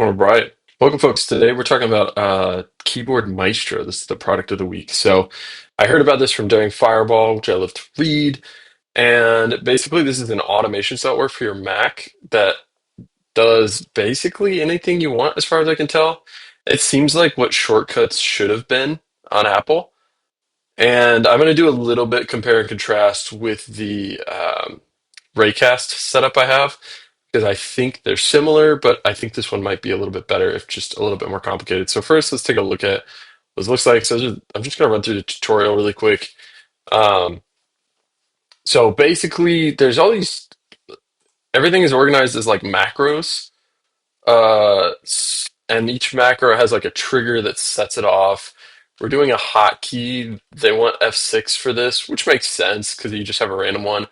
All right. Welcome, folks. Today we're talking about keyboard Maestro. This is the product of the week. So I heard about this from Daring Fireball, which I love to read. And basically, this is an automation software for your Mac that does basically anything you want, as far as I can tell. It seems like what shortcuts should have been on Apple. And I'm going to do a little bit compare and contrast with the Raycast setup I have because I think they're similar, but I think this one might be a little bit better if just a little bit more complicated. So first, let's take a look at what it looks like. I'm just going to run through the tutorial really quick. Um, so basically, there's all these. Everything is organized as like macros, and each macro has like a trigger that sets it off. We're doing a hotkey. They want F6 for this, which makes sense because you just have a random one.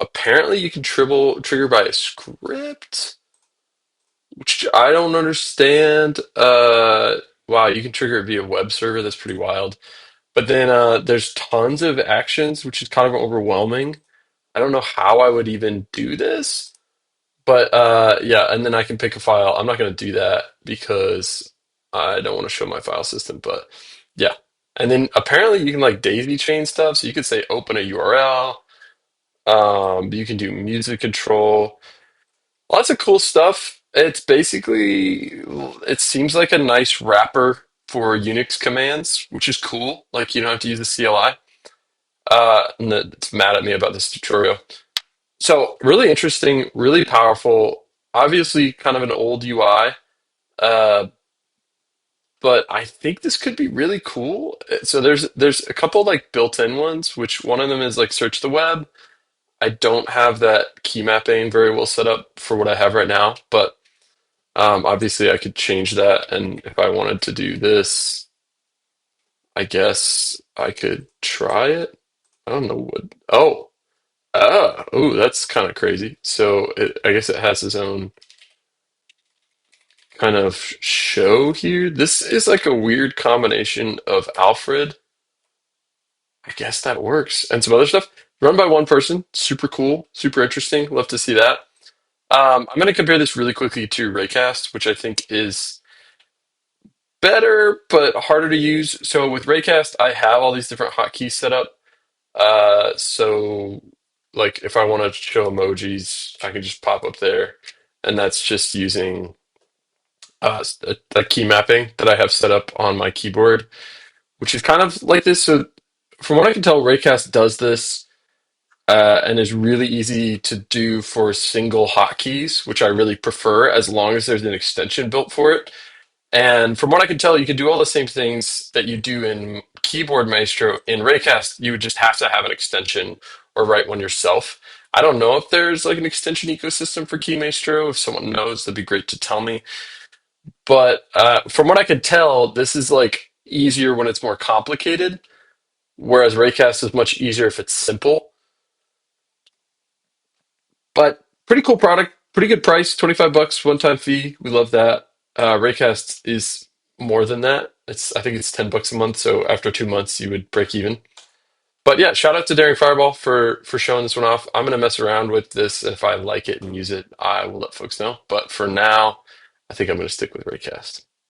Apparently you can trigger by a script, which I don't understand. Wow, you can trigger it via web server. That's pretty wild. But then there's tons of actions, which is kind of overwhelming. I don't know how I would even do this, but yeah, and then I can pick a file. I'm not going to do that because I don't want to show my file system, but yeah. And then apparently you can like daisy chain stuff, so you could say open a URL. You can do music control, lots of cool stuff. It's basically, it seems like a nice wrapper for Unix commands, which is cool. Like you don't have to use the CLI. And it's mad at me about this tutorial. So really interesting, really powerful. Obviously, kind of an old UI, uh, but I think this could be really cool. So there's a couple like built-in ones, which one of them is like search the web. I don't have that key mapping very well set up for what I have right now, but obviously I could change that. And if I wanted to do this, I guess I could try it. I don't know what. Oh, that's kind of crazy. So I guess it has its own kind of show here. This is like a weird combination of Alfred. I guess that works. And some other stuff. Run by one person. Super cool. Super interesting. Love to see that. I'm going to compare this really quickly to Raycast, which I think is better but harder to use. So with Raycast, I have all these different hotkeys set up. So like if I want to show emojis, I can just pop up there, and that's just using a key mapping that I have set up on my keyboard, which is kind of like this. So from what I can tell, Raycast does this. And is really easy to do for single hotkeys, which I really prefer as long as there's an extension built for it. And from what I can tell, you can do all the same things that you do in Keyboard Maestro in Raycast. You would just have to have an extension or write one yourself. I don't know if there's like an extension ecosystem for Key Maestro. If someone knows, that'd be great to tell me. But from what I could tell, this is like easier when it's more complicated, whereas Raycast is much easier if it's simple. But pretty cool product, pretty good price, 25 bucks, one-time fee. We love that. Raycast is more than that. I think it's 10 bucks a month, so after 2 months you would break even. But yeah, shout out to Daring Fireball for showing this one off. I'm gonna mess around with this. If I like it and use it, I will let folks know. But for now, I think I'm gonna stick with Raycast.